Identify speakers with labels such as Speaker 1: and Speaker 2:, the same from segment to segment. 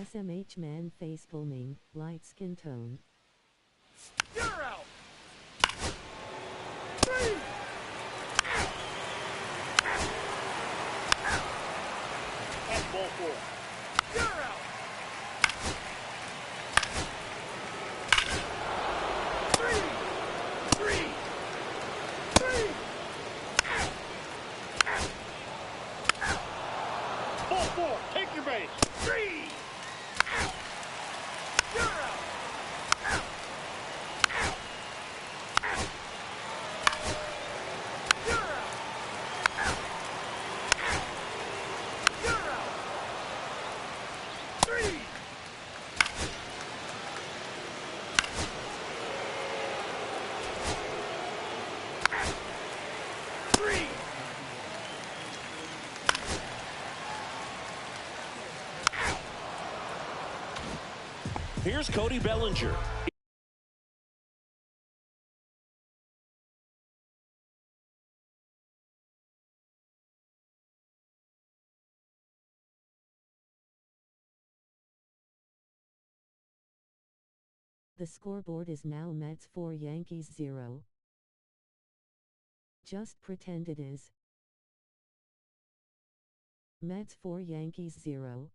Speaker 1: SMH man face filming, light skin tone.
Speaker 2: You're out. 3. That's ball 4. You're out. 3. Ball 4. Take your base. 3. You're out. 3.
Speaker 3: Here's Cody Bellinger.
Speaker 1: The scoreboard is now Mets 4 Yankees 0. Just pretend it is. Mets 4 Yankees 0.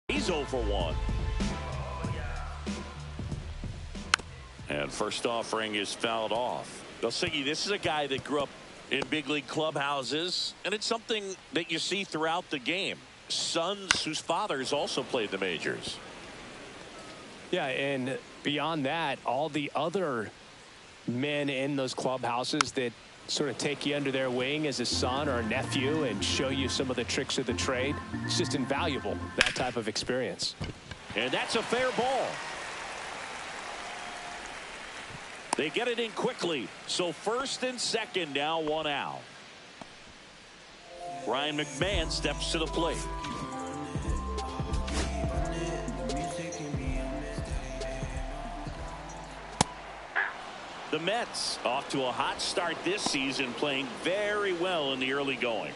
Speaker 3: He's 0 for 1. And first offering is fouled off. Siggy, this is a guy that grew up in big league clubhouses, and it's something that you see throughout the game. Sons whose fathers also played the majors.
Speaker 4: Yeah, and beyond that, all the other men in those clubhouses that sort of take you under their wing as a son or a nephew and show you some of the tricks of the trade. It's just invaluable, that type of experience.
Speaker 3: And that's a fair ball. They get it in quickly. So first and second, now 1 out. Ryan McMahon steps to the plate. The Mets off to a hot start this season, playing very well in the early going.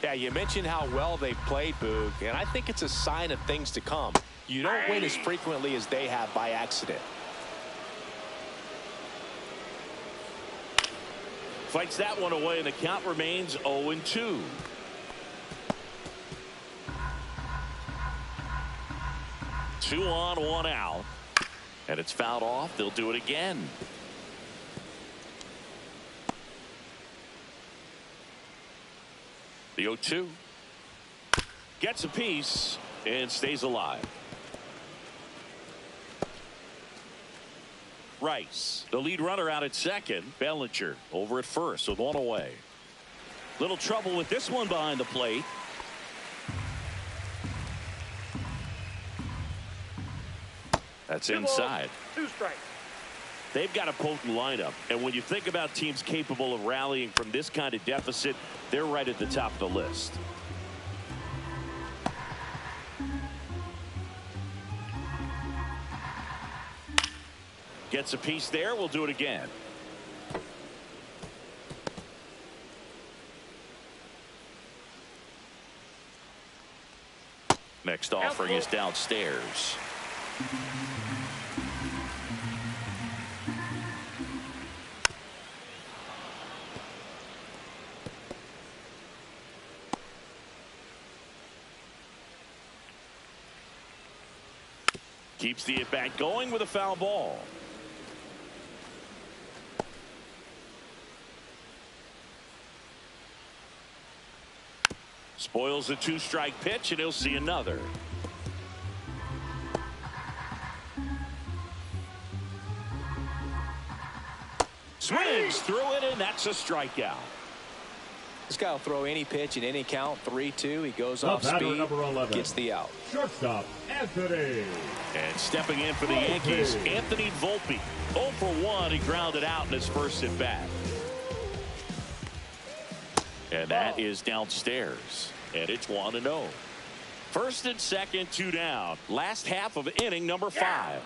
Speaker 4: Yeah, you mentioned how well they played, Boog, and I think it's a sign of things to come. You don't win as frequently as they have by accident.
Speaker 3: Fights that one away, and the count remains 0-2. Two on, 1 out. And it's fouled off. They'll do it again. The 0-2. Gets a piece and stays alive. Rice, the lead runner, out at second. Bellinger over at first with 1 away. Little trouble with this one behind the plate. That's inside.
Speaker 2: 2 strikes.
Speaker 3: They've got a potent lineup, and when you think about teams capable of rallying from this kind of deficit, they're right at the top of the list. Gets a piece there. We'll do it again. Next offering is downstairs. Keeps the at-bat going with a foul ball. Spoils a 2-strike pitch, and he'll see another. Swings through it, and that's a strikeout.
Speaker 4: This guy will throw any pitch in any count. 3-2. He goes off speed, gets the out.
Speaker 5: Shortstop, Anthony.
Speaker 3: And stepping in for the Yankees, Anthony Volpe. 0 for 1. He grounded out in his first at bat. And that is downstairs. And it's 1-0. First and second, 2 down. Last half of inning number 5.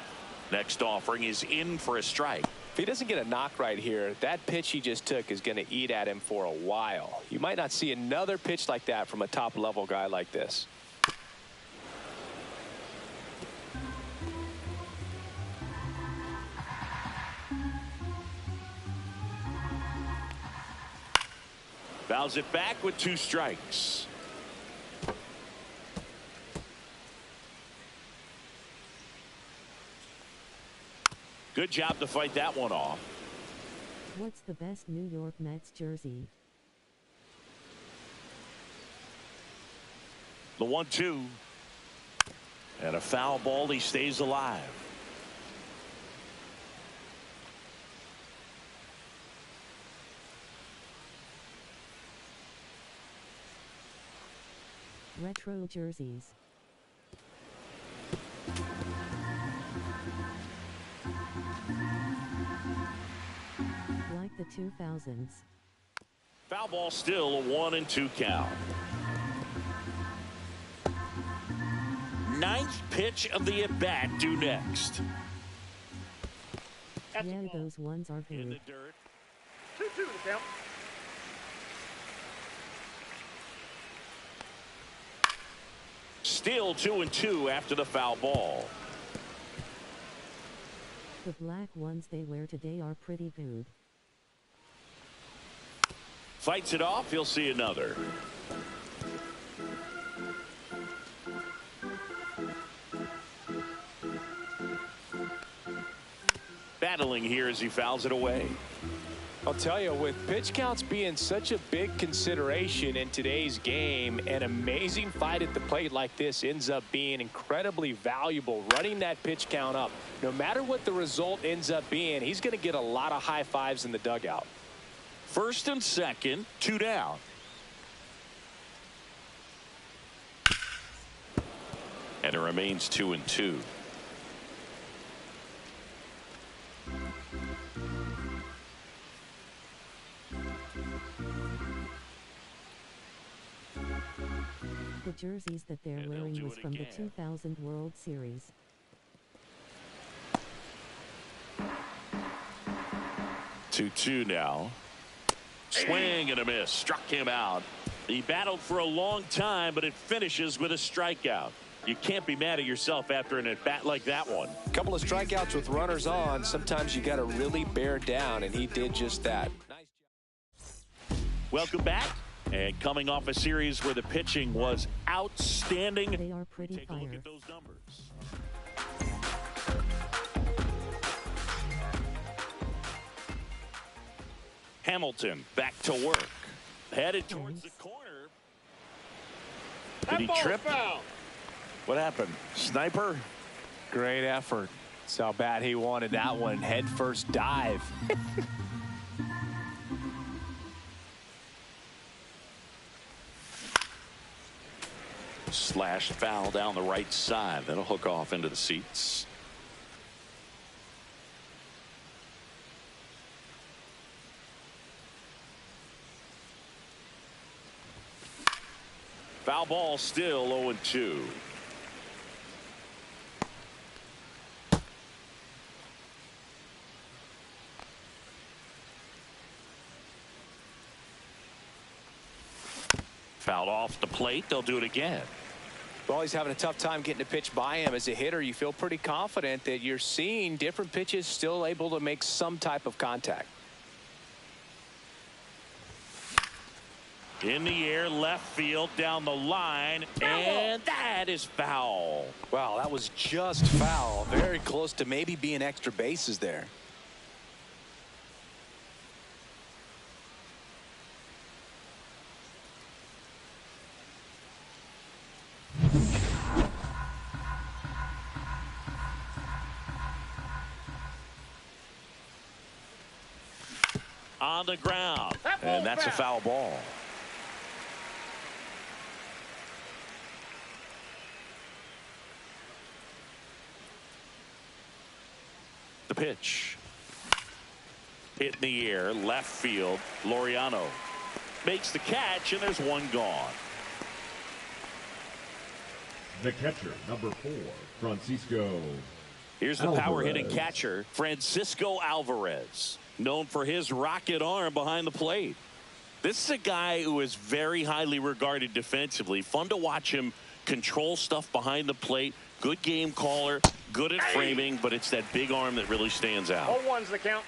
Speaker 3: Next offering is in for a strike.
Speaker 4: If he doesn't get a knock right here, that pitch he just took is going to eat at him for a while. You might not see another pitch like that from a top-level guy like this.
Speaker 3: Fouls it back with 2 strikes. Good job to fight that one off.
Speaker 1: What's the best New York Mets jersey?
Speaker 3: The 1-2. And a foul ball. He stays alive.
Speaker 1: Retro jerseys. Like the 2000s.
Speaker 3: Foul ball, still a 1-2 count. 9th pitch of the at-bat due next.
Speaker 1: Yeah, those ones are
Speaker 3: In
Speaker 1: good.
Speaker 3: the dirt.
Speaker 2: 2-2 the count.
Speaker 3: Still 2-2 after the foul ball.
Speaker 1: The black ones they wear today are pretty good.
Speaker 3: Fights it off. He'll see another. Battling here as he fouls it away.
Speaker 4: I'll tell you, with pitch counts being such a big consideration in today's game, an amazing fight at the plate like this ends up being incredibly valuable. Running that pitch count up, no matter what the result ends up being, he's going to get a lot of high fives in the dugout.
Speaker 3: First and second, 2 down. And it remains 2-2.
Speaker 1: The jerseys that they're
Speaker 3: And they'll
Speaker 1: wearing
Speaker 3: do
Speaker 1: was
Speaker 3: it
Speaker 1: from the
Speaker 3: again.
Speaker 1: 2000 World Series.
Speaker 3: Two now. Swing and a miss. Struck him out. He battled for a long time, but it finishes with a strikeout. You can't be mad at yourself after an at-bat like that one.
Speaker 4: A couple of strikeouts with runners on. Sometimes you got to really bear down, and he did just that. Nice.
Speaker 3: Welcome back. And coming off a series where the pitching was outstanding.
Speaker 1: They are pretty
Speaker 3: Take a look
Speaker 1: fire.
Speaker 3: at those numbers. Hamilton back to work. Headed towards the corner. Did he
Speaker 2: That ball
Speaker 3: trip?
Speaker 2: foul.
Speaker 3: What happened? Sniper?
Speaker 4: Great effort. That's how bad he wanted that one. Head first dive.
Speaker 3: Slashed foul down the right side. That'll hook off into the seats. Foul ball, still 0-2. Fouled off the plate. They'll do it again.
Speaker 4: Well, he's having a tough time getting a pitch by him. As a hitter, you feel pretty confident that you're seeing different pitches still able to make some type of contact.
Speaker 3: In the air, left field, down the line, and that is foul.
Speaker 4: Wow, that was just foul. Very close to maybe being extra bases there.
Speaker 3: On the ground, and that's a foul ball. The pitch. Hit in the air, left field. Laureano makes the catch, and there's one gone.
Speaker 5: The catcher, number 4, Francisco.
Speaker 3: Here's the power hitting catcher, Francisco Alvarez, known for his rocket arm behind the plate. This is a guy who is very highly regarded defensively. Fun to watch him control stuff behind the plate. Good game caller, good at framing, but it's that big arm that really stands out.
Speaker 2: 0-1's the count.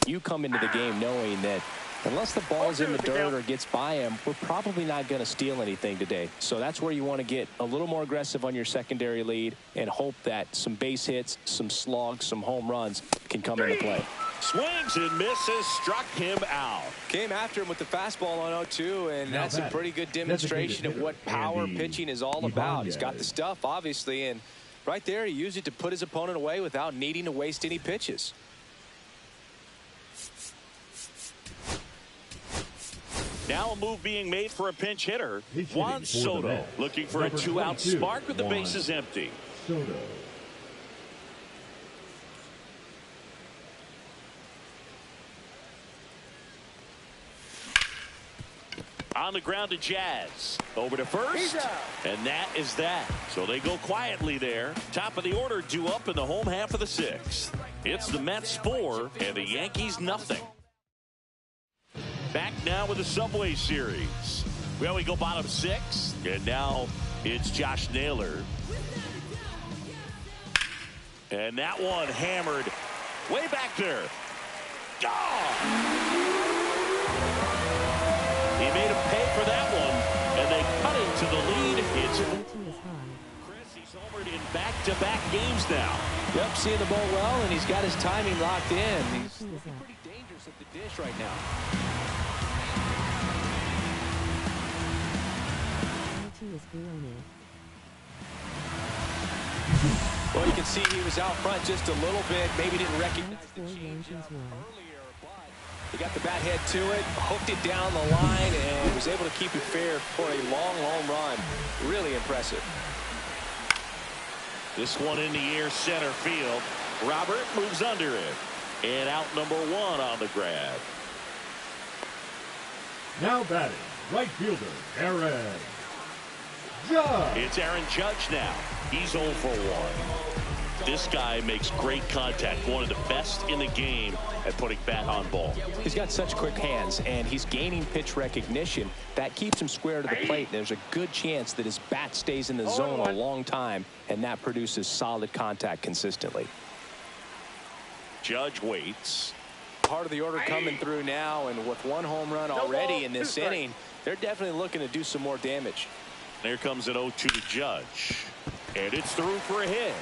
Speaker 4: You come into the game knowing that unless the ball's in the dirt or gets by him, we're probably not going to steal anything today. So that's where you want to get a little more aggressive on your secondary lead and hope that some base hits, some slugs, some home runs can come into play.
Speaker 3: Swings and misses, struck him out.
Speaker 6: Came after him with the fastball on 0-2, and that's a pretty good demonstration of what power pitching is all about. He's got the stuff, obviously, and right there he used it to put his opponent away without needing to waste any pitches.
Speaker 3: Now a move being made for a pinch hitter. Juan Soto looking for a 2-out spark with the bases empty.
Speaker 5: Soto.
Speaker 3: On the ground to Jazz. Over to first. And that is that. So they go quietly there. Top of the order due up in the home half of the 6th. It's the Mets 4 and the Yankees nothing. Back now with the Subway Series. Well, we go bottom 6, and now it's Josh Naylor. And that one hammered way back there. Gone! He made him pay for that one, and they cut it to the lead. It's Chris, he's homered in back-to-back games now.
Speaker 6: Yep, seeing the ball well, and he's got his timing locked in. He's pretty dangerous at the dish right now. Well, you can see he was out front just a little bit. Maybe didn't recognize the changeup earlier, but he got the bat head to it, hooked it down the line, and was able to keep it fair for a long home run. Really impressive.
Speaker 3: This one in the air, center field. Robert moves under it. And out number 1 on the grab.
Speaker 5: Now batting, right fielder, Aaron Judge.
Speaker 3: It's Aaron Judge now. He's 0 for 1. This guy makes great contact. One of the best in the game at putting bat on ball.
Speaker 4: He's got such quick hands, and he's gaining pitch recognition. That keeps him square to the plate. There's a good chance that his bat stays in the zone a long time, and that produces solid contact consistently.
Speaker 3: Judge waits.
Speaker 6: Part of the order coming through now, and with 1 home run already in this inning, they're definitely looking to do some more damage.
Speaker 3: There comes an 0-2 to Judge. And it's through for a hit.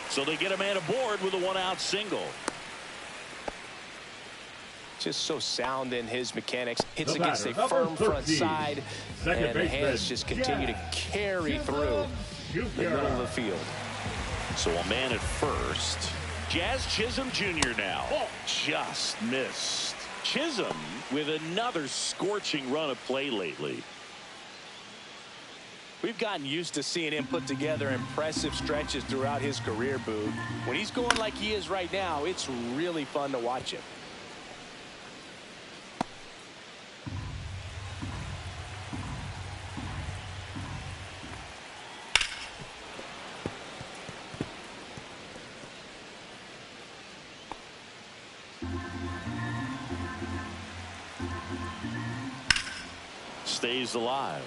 Speaker 3: So they get a man aboard with a 1-out single.
Speaker 4: Just so sound in his mechanics. Hits against a firm front side, and the hands just continue to carry through the middle of the field.
Speaker 3: So a man at first. Jazz Chisholm Jr. now. Just missed. Chisholm with another scorching run of play lately.
Speaker 6: We've gotten used to seeing him put together impressive stretches throughout his career, Boog. When he's going like he is right now, it's really fun to watch him.
Speaker 3: Stays alive.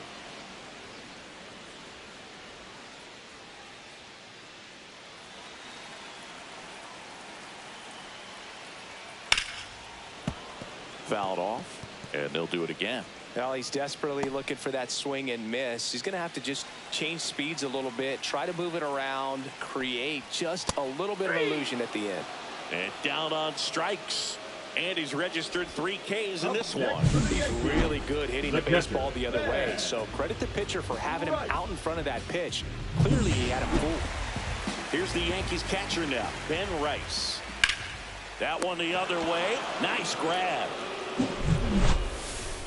Speaker 3: Fouled off, and they'll do it again.
Speaker 6: Well, he's desperately looking for that swing and miss. He's going to have to just change speeds a little bit, try to move it around, create just a little bit of illusion at the end.
Speaker 3: And down on strikes. And he's registered 3 Ks in this one.
Speaker 6: He's really good hitting the baseball the other way. So credit the pitcher for having him out in front of that pitch. Clearly he had him fooled.
Speaker 3: Here's the Yankees catcher now, Ben Rice. That one the other way. Nice grab.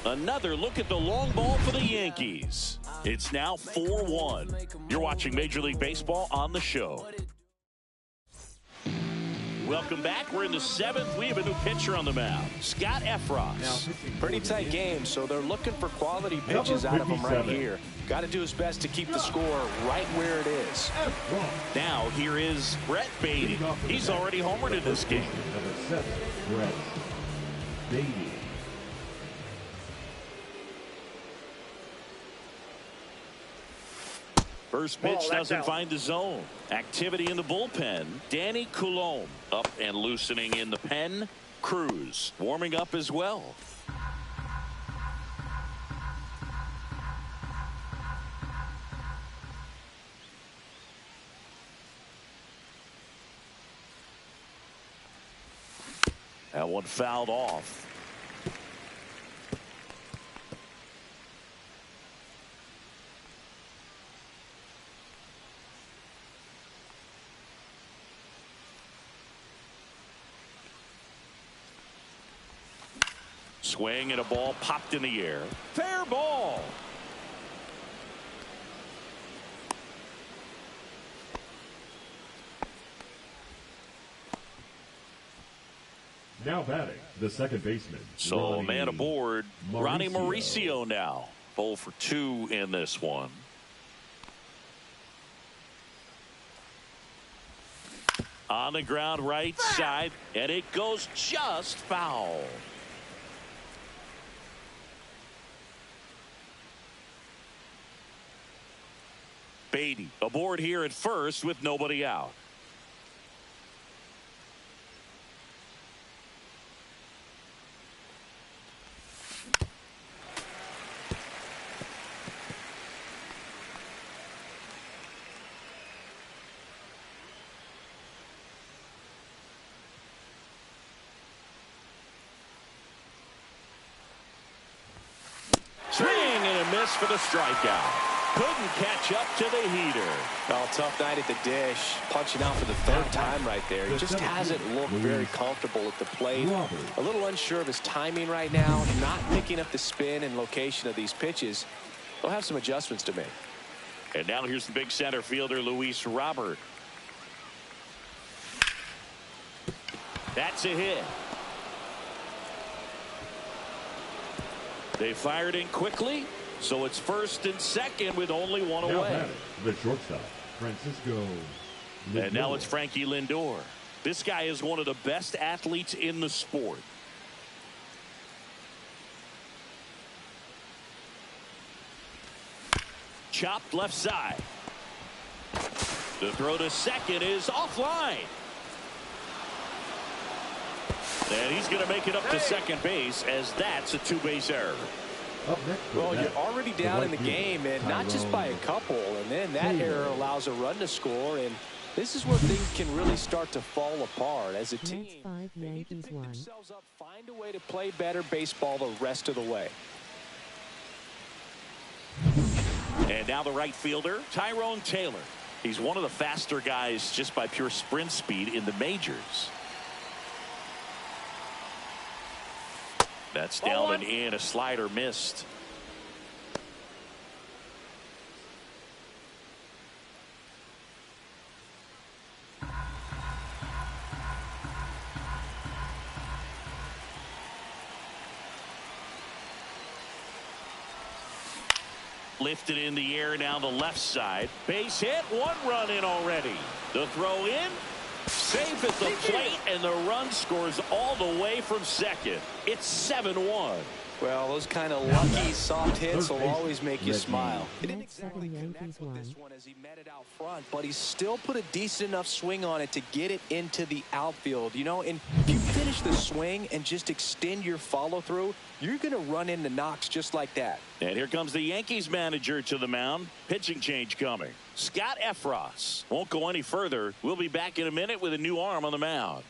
Speaker 3: Another look at the long ball for the Yankees. It's now 4-1. You're watching Major League Baseball on the show. Welcome back. We're in the 7th. We have a new pitcher on the mound, Scott Efros.
Speaker 6: Pretty tight game, so they're looking for quality pitches out of him right here. Got to do his best to keep the score right where it is.
Speaker 3: Now here is Brett Beatty. He's already homered in this game.
Speaker 5: Number 7, Brett Beatty.
Speaker 3: First pitch doesn't find the zone. Activity in the bullpen. Danny Coulombe up and loosening in the pen. Cruz warming up as well. That one fouled off. Swing and a ball popped in the air. Fair ball.
Speaker 5: Now batting, the second baseman.
Speaker 3: So man aboard, Ronnie
Speaker 5: Mauricio.
Speaker 3: Mauricio now. 0 for 2 in this one. On the ground right side, and it goes just foul. Beatty aboard here at first with nobody out. Swing and a miss for the strikeout. Couldn't catch up to the heater.
Speaker 6: Well, tough night at the dish. Punching out for the 3rd time right there. He just hasn't looked very comfortable at the plate. A little unsure of his timing right now. Not picking up the spin and location of these pitches. They'll have some adjustments to make.
Speaker 3: And now here's the big center fielder, Luis Robert. That's a hit. They fired in quickly, so it's 1st and 2nd with only one away.
Speaker 5: The shortstop, Francisco Lindor.
Speaker 3: And now it's Frankie Lindor. This guy is one of the best athletes in the sport. Chopped left side. The throw to second is offline. And he's going to make it up to second base, as that's a 2-base error.
Speaker 6: Well, you're already down in the game, and not just by a couple, and then that error allows a run to score, and this is where things can really start to fall apart as a team. They need to pick themselves up, find a way to play better baseball the rest of the way.
Speaker 3: And now the right fielder, Tyrone Taylor. He's one of the faster guys just by pure sprint speed in the majors. That's down and in. A slider missed. Lifted in the air down the left side. Base hit. 1 run in already. The throw in. Safe at the plate, and the run scores all the way from second. It's 7-1.
Speaker 6: Well, those kind of lucky soft hits will always make you smile. He didn't exactly connect with this one as he met it out front, but he still put a decent enough swing on it to get it into the outfield. You know, and if you finish the swing and just extend your follow-through, you're going to run into knocks just like that.
Speaker 3: And here comes the Yankees manager to the mound. Pitching change coming. Scott Efros won't go any further. We'll be back in a minute with a new arm on the mound.